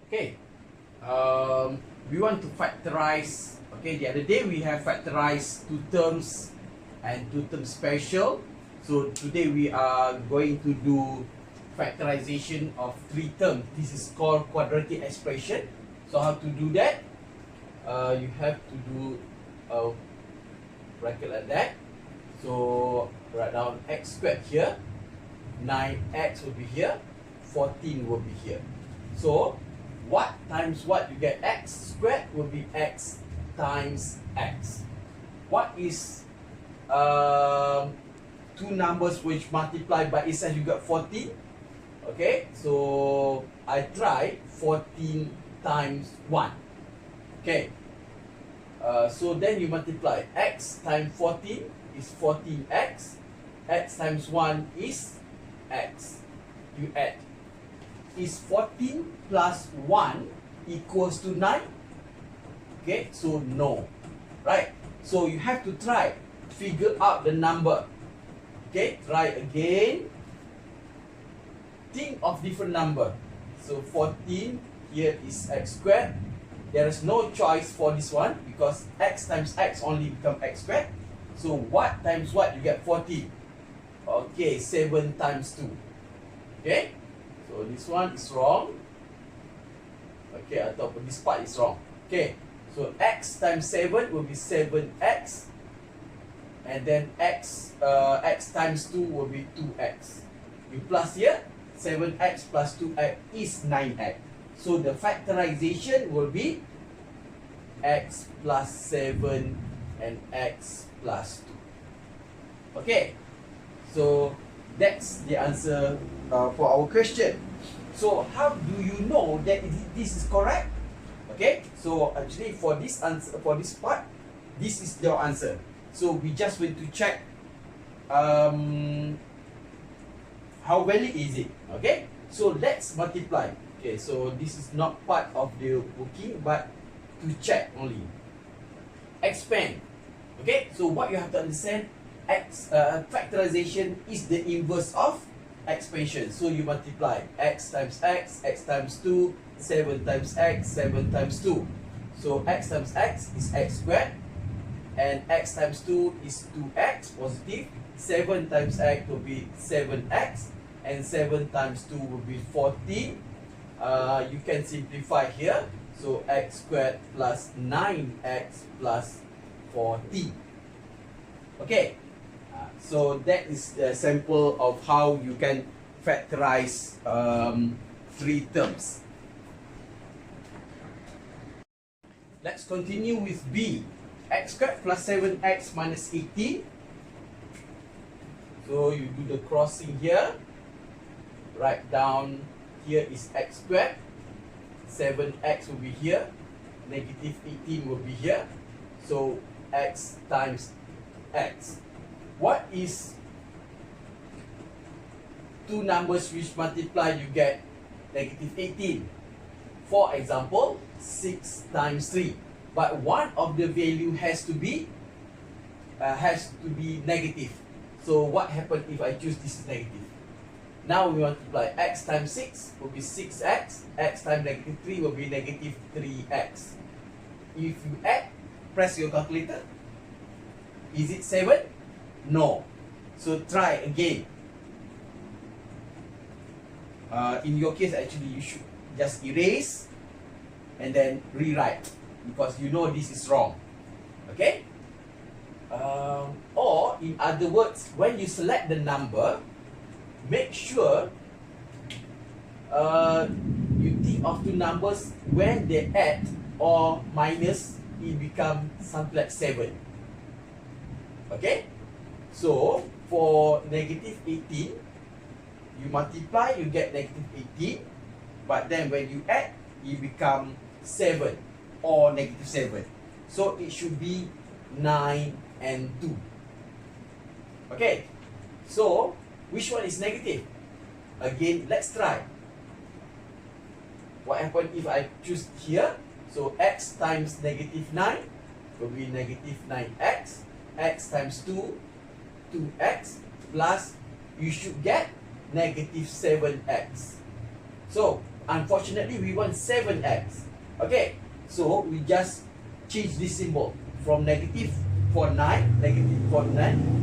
Okay, we want to factorize. Okay, the other day we have factorized two terms and two terms special. So today we are going to do factorization of three terms. This is called quadratic expression. So how to do that? You have to do a bracket like that. So write down x squared here, 9x will be here, 14 will be here. So what times what, you get x squared will be x times x. What is two numbers which multiply by itself? You got 14. Okay, so I try 14 times 1. Okay, so then you multiply x times 14 is 14x, x times 1 is x. You add. Is 14 plus 1 equals to 9? Okay, so no. Right? So you have to try, figure out the number. Okay, try again. Think of different number. So 14, here is x squared. There is no choice for this one because x times x only become x squared. So what times what? You get 14. Okay, 7 times 2. Okay, so this one is wrong. Okay, ataupun this part is wrong. Okay, so x times 7 will be 7x. And then x times 2 will be 2x. You plus here, 7x plus 2x is 9x. So the factorization will be x plus 7 and x plus 2. Okay, so that's the answer for our question. So how do you know that this is correct? Okay, so actually for this answer, for this part, this is your answer. So we just want to check how valid is it. Okay, so let's multiply. Okay, so this is not part of the working, but to check only. Expand. Okay, so what you have to understand, factorization is the inverse of expansion. So you multiply x times x times 2, 7 times x, 7 times 2. So x times x is x squared, and x times 2 is 2x positive. 7 times x will be 7x, and 7 times 2 will be 14. You can simplify here. So x squared plus 9x plus 40. Okay, so that is the sample of how you can factorize three terms. Let's continue with B. X squared plus 7x minus 18. So you do the crossing here. Write down, here is x squared. 7x will be here. Negative 18 will be here. So x times x. What is two numbers which multiply you get negative 18? For example, 6 times 3. But one of the value has to be negative. So what happens if I choose this is negative? Now we multiply x times 6 will be 6x. X times negative 3 will be negative 3x. If you add, press your calculator. Is it 7? No. So try again. In your case, actually, you should just erase and then rewrite because you know this is wrong. Okay? Or in other words, when you select the number, make sure you think of two numbers when they add or minus, it becomes something like 7. Okay? So for negative 18, you multiply, you get negative 18. But then when you add, it becomes 7 or negative 7. So it should be 9 and 2. Okay? So which one is negative? Again, let's try. What happens if I choose here? So x times negative 9 will be negative 9x. X times 2, 2x plus, you should get negative 7x. So unfortunately we want 7x. Okay, so we just change this symbol from negative for 9, negative for 9,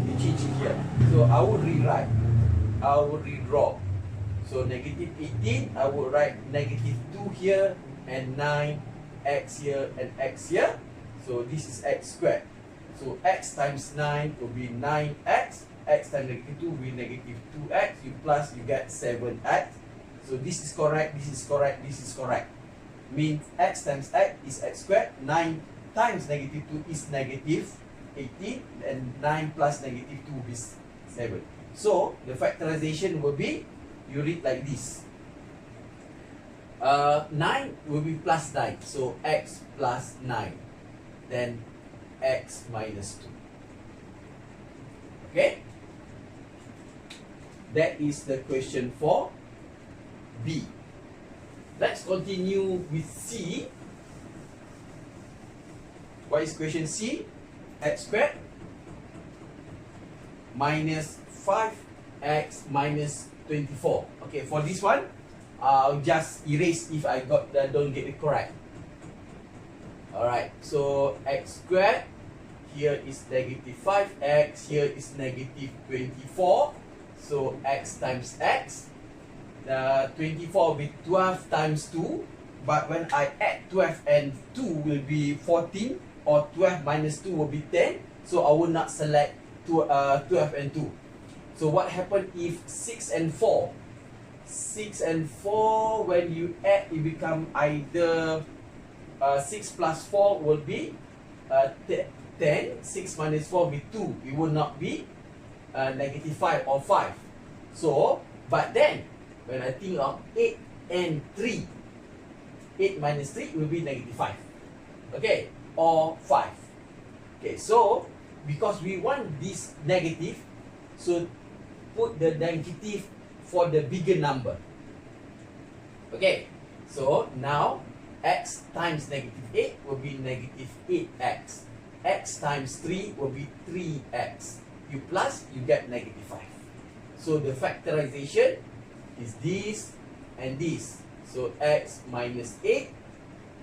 we change it here. So I will rewrite, I will redraw. So negative 18, I will write negative 2 here and 9x here and x here. So this is x squared. So x times 9 will be 9x. X times negative 2 will be negative 2x. You plus, you get 7x. So this is correct, this is correct, this is correct. Means x times x is x squared. 9 times negative 2 is negative 18. And 9 plus negative 2 is 7. So the factorization will be, you read like this. 9 will be plus 9. So x plus 9. Then x minus 2. Okay? That is the question for B. Let's continue with C. What is question C? X squared minus 5x minus 24. Okay, for this one, I'll just erase if I don't get it correct. Alright, so x squared, here is negative 5x, here is negative 24. So x times x, 24 will be 12 times 2. But when I add 12 and 2 will be 14, or 12 minus 2 will be 10. So I will not select 12 and 2. So what happened if 6 and 4? 6 and 4, when you add, it become either 6 plus 4 will be 10. 6 minus 4 will be 2. It will not be negative 5 or 5. So, but then, when I think of 8 and 3, 8 minus 3 will be negative 5. Okay, or 5. Okay, so, because we want this negative, so put the negative for the bigger number. Okay, so now x times negative 8 will be negative 8x. X times 3 will be 3x. You plus, you get negative 5. So the factorization is this and this. So x minus 8,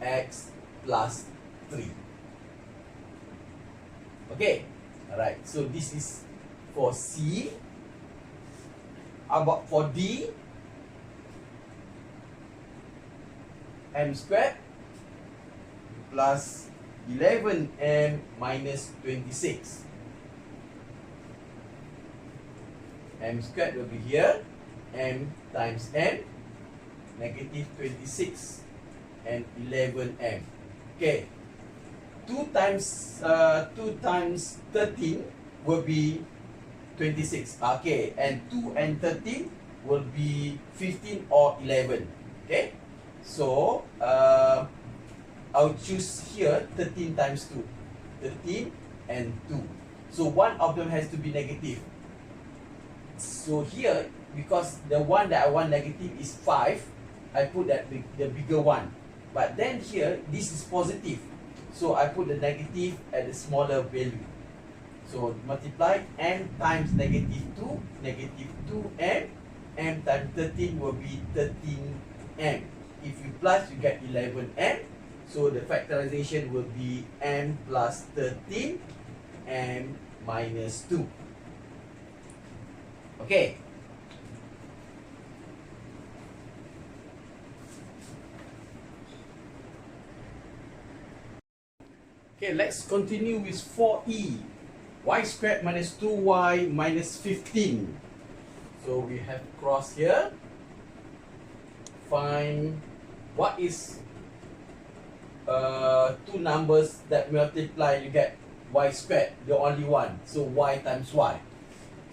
x plus 3. Okay, alright. So this is for C. About for D, m squared plus 11m minus 26. M squared will be here, m times m, negative 26 and 11m. Okay, 2 times 13 will be 26. Okay, and 2 and 13 will be 15 or 11. Okay, so I'll choose here 13 times 2. 13 and 2. So one of them has to be negative. So here, because the one that I want negative is 5, I put that the bigger one. But then here, this is positive. So I put the negative at the smaller value. So multiply m times negative 2, negative 2m. M times 13 will be 13m. If you plus, you get 11m. So the factorization will be m plus 13, m minus 2. Okay. Okay, let's continue with 4e. Y squared minus 2y minus 15. So we have cross here. Find what is two numbers that multiply, you get y squared, the only one. So y times y.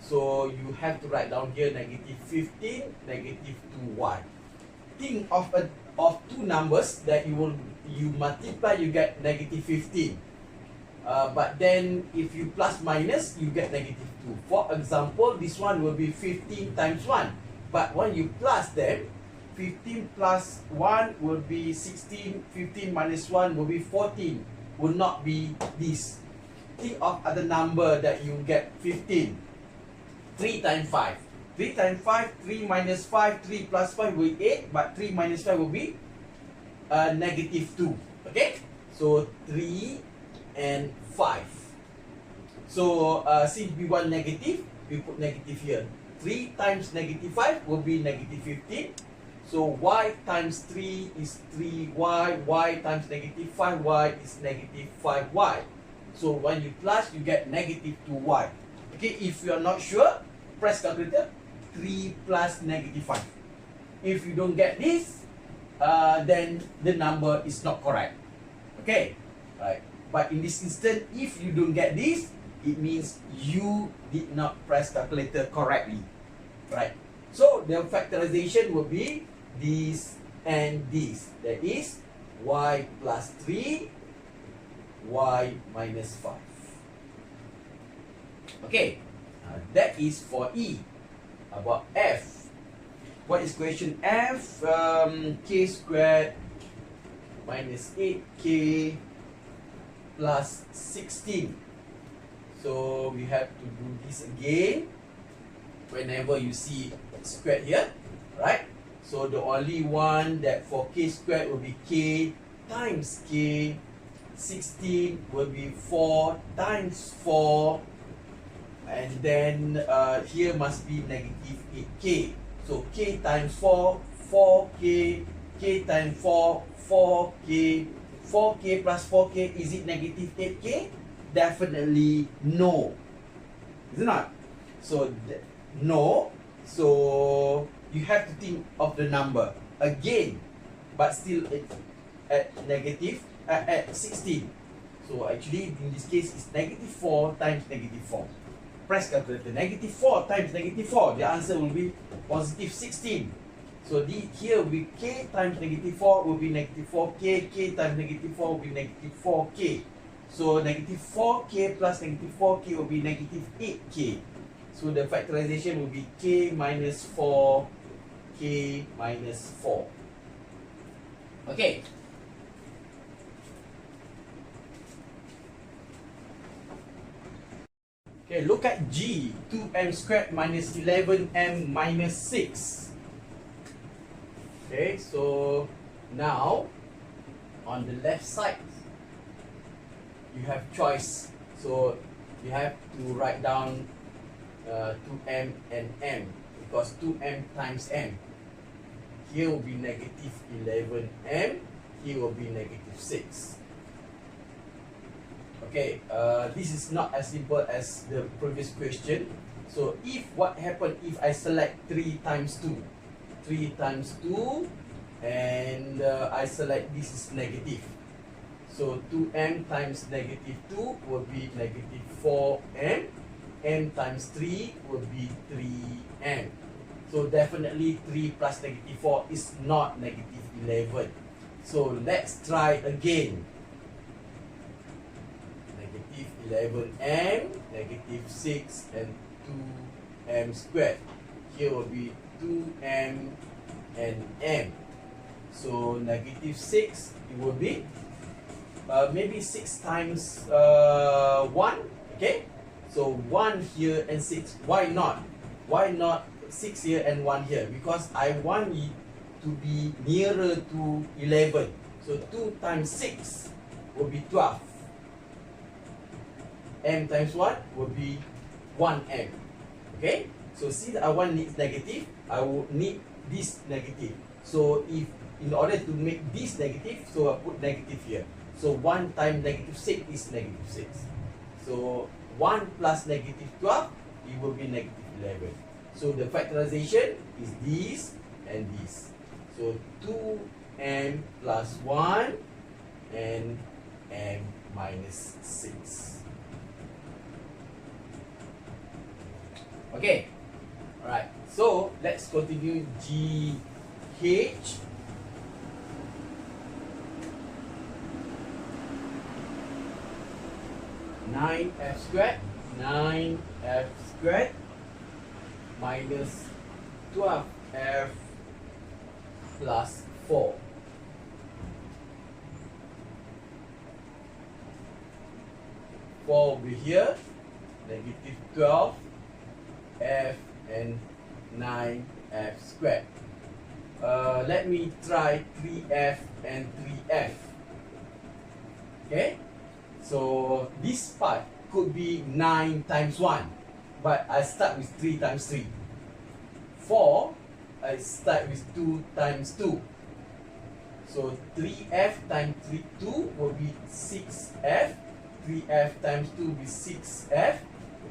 So you have to write down here negative 15, negative 2y. Think of two numbers that you multiply, you get negative 15. But then if you plus minus, you get negative 2. For example, this one will be 15 times 1. But when you plus them, 15 plus 1 will be 16. 15 minus 1 will be 14. Will not be this. Think of other number that you get 15. 3 times 5. 3 times 5, 3 minus 5, 3 plus 5 will be 8, but 3 minus 5 will be negative 2. Okay, so 3 and 5. So since we want negative, we put negative here. 3 times negative 5 will be negative 15. So y times 3 is 3y, y times negative 5y is negative 5y. So when you plus, you get negative 2y. Okay, if you are not sure, press calculator. 3 plus negative 5. If you don't get this, then the number is not correct. Okay, right. But in this instance, if you don't get this, it means you did not press calculator correctly. Right. So the factorization will be this and this. That is y plus 3, y minus 5. Okay, that is for E. About F. What is question F? K squared minus 8k plus 16. So we have to do this again whenever you see squared here, right? So the only one that for k squared will be k times k. 16 will be 4 times 4. And then here must be negative 8k. So k times 4, 4k, k times 4, 4k, 4k plus 4k, is it negative 8k? Definitely no. Is it not? So no. So you have to think of the number again, but still at negative at 16. So actually in this case it's negative 4 times negative 4. Press calculator. Negative 4 times negative 4. The answer will be positive 16. So here will be k times negative 4 will be negative 4k. K times negative 4 will be negative 4k. So negative 4k plus negative 4k will be negative 8k. So the factorization will be k minus 4, k minus 4. Okay. Okay, look at G. 2m squared minus 11m minus 6. Okay, so now on the left side you have choice. So you have to write down 2m and m, because 2m times m. Here will be negative 11m. Here will be negative 6. Okay, this is not as simple as the previous question. So if what happened if I select 3 times 2? 3 times 2 and I select this is negative. So 2m times negative 2 will be negative 4m. M times 3 will be 3m. So definitely 3 plus negative 4 is not negative 11. So let's try again. Negative 11m, negative 6 and 2m squared. Here will be 2m and m. So negative 6, it will be maybe 6 times 1. Okay, so 1 here and 6. Why not? Why not 6 here and 1 here? Because I want it to be nearer to 11. So 2 times 6 will be 12. M times 1 will be 1m. Okay, so since I want needs negative, I will need this negative. So if in order to make this negative, so I put negative here. So 1 times negative 6 is negative 6. So 1 plus negative 12, it will be negative 11. So the factorization is this and this. So 2m plus 1 and m minus 6. Okay, alright, so let's continue GH. Nine f squared minus 12f plus 4. 4 will be here, negative 12 f and 9f squared. Let me try 3f and 3f. Okay, so this part could be 9 times 1, but I start with 3 times 3. 4, I start with 2 times 2. So 3f times 2 will be 6f. 3f times 2 will be 6f.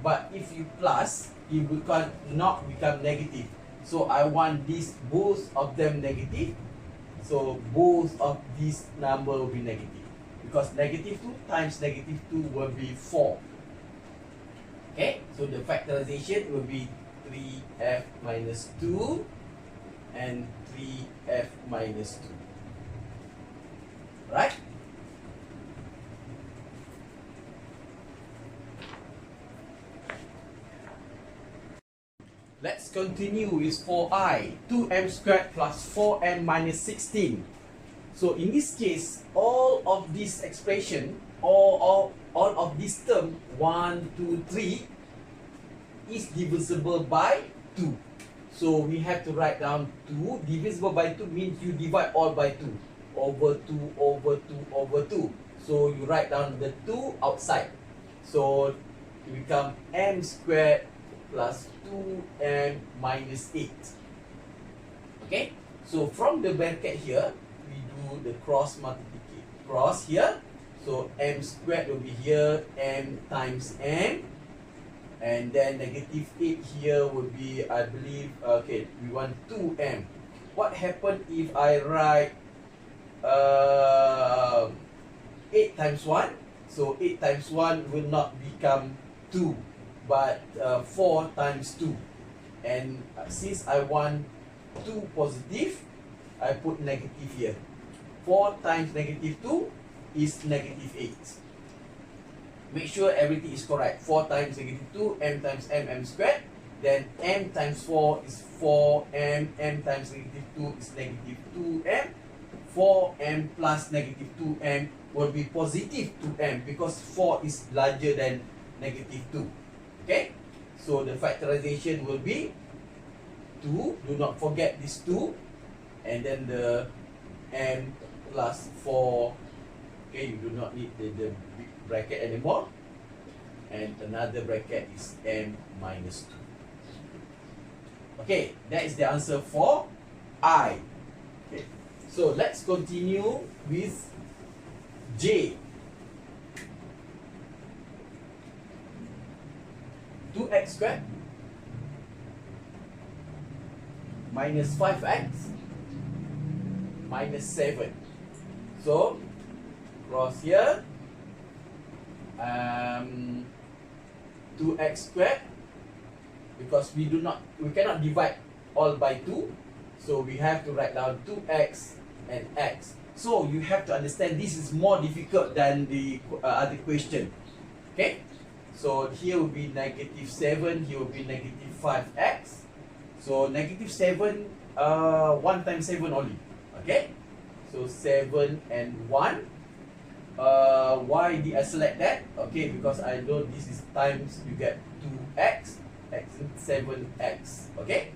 But if you plus, it will not become negative. So I want this, both of them negative. So both of these number will be negative. Because negative 2 times negative 2 will be 4. Okay, so the factorization will be 3f minus 2 and 3f minus 2. Right? Let's continue with 4i. 2m squared plus 4m minus 16. So in this case, all of this expression, all of this term, 1, 2, 3, is divisible by 2. So we have to write down 2. Divisible by 2 means you divide all by 2. Over 2, over 2, over 2. So you write down the 2 outside. So it becomes m squared plus 2m minus 8. Okay? So from the bracket here, we do the cross multiplication. Cross here. So m squared will be here, m times m. And then negative 8 here will be, I believe, okay, we want 2m. What happens if I write 8 times 1? So 8 times 1 will not become 2, but 4 times 2. And since I want 2 positive, I put negative here. 4 times negative 2 is negative 8. Make sure everything is correct. 4 times negative 2, m times m squared. Then m times 4 is 4m, m times negative 2 is negative 2m. 4m plus negative 2m will be positive 2m because 4 is larger than negative 2. Okay? So the factorization will be 2. Do not forget this 2. And then the m plus 4. Okay, you do not need the big bracket anymore. And another bracket is m minus 2. Okay, that is the answer for I. Okay, so let's continue with J. 2x squared minus 5x minus 7. So cross here, 2x squared, because we cannot divide all by 2, so we have to write down 2x and x. So you have to understand this is more difficult than the other question. Okay, so here will be negative 7, here will be negative 5x. So negative 7, 1 times 7 only. Okay, so 7 and 1. Why did I select that? Okay, because I know this is times, you get 2x, x and 7x. Okay,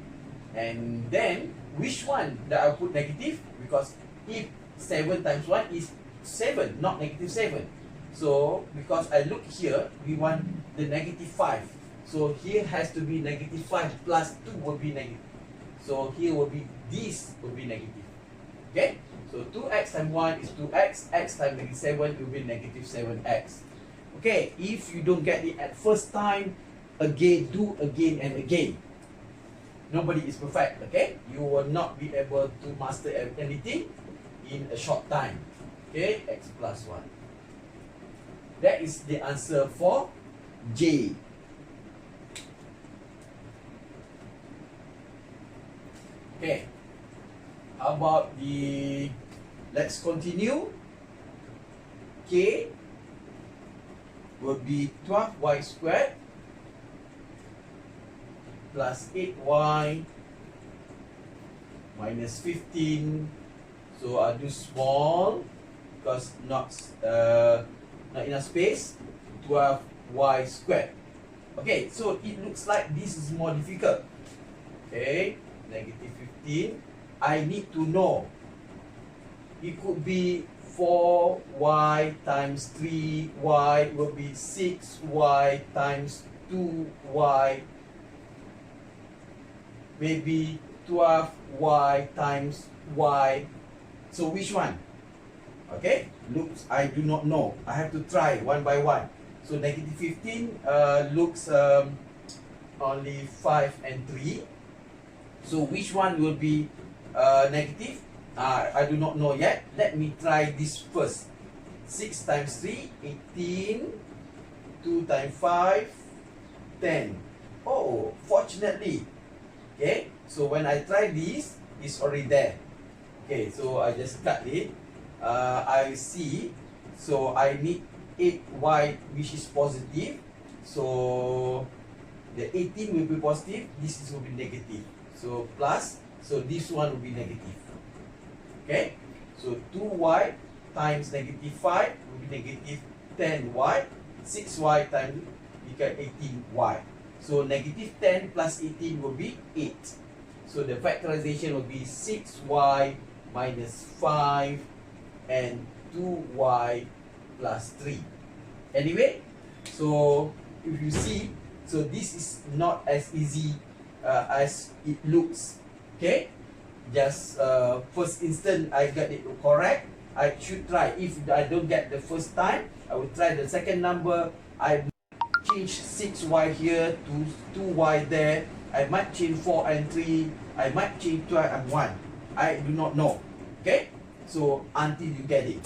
and then which one that I put negative? Because if 7 times 1 is 7, not negative 7. So because I look here, we want the negative 5. So here has to be negative 5 plus 2 will be negative. So here will be, this will be negative. Okay, so 2x times 1 is 2x, x times negative 7 will be negative 7x. Okay, if you don't get it at first time, again, do again and again. Nobody is perfect, okay? You will not be able to master anything in a short time. Okay, x plus 1. That is the answer for J. Okay, how about the, let's continue. K will be 12y squared plus 8y minus 15. So I'll do small because not enough space. 12y squared. Okay, so it looks like this is more difficult. Okay, negative 15. I need to know. It could be 4y times 3y will be 6y times 2y. Maybe 12y times y. So which one? Okay, looks I do not know. I have to try one by one. So negative 15 looks only 5 and 3. So which one will be negative? I do not know yet. Let me try this first. 6 times 3, 18. 2 times 5, 10. Oh, fortunately. Okay, so when I try this, it's already there. Okay, so I just cut it. I see. So I need 8y, which is positive. So the 18 will be positive. This will be negative. So plus. So this one will be negative. Okay. So 2y times negative 5 will be negative 10y. 6y times become 18y. So negative 10 plus 18 will be 8. So the factorization will be 6y minus 5 and 2y plus 3. Anyway, so if you see, so this is not as easy as it looks. Okay, just first instant I got it correct. I should try. If I don't get the first time, I will try the second number. I change 6y here to 2y there. I might change 4 and 3. I might change 12 and 1. I do not know. Okay, so until you get it.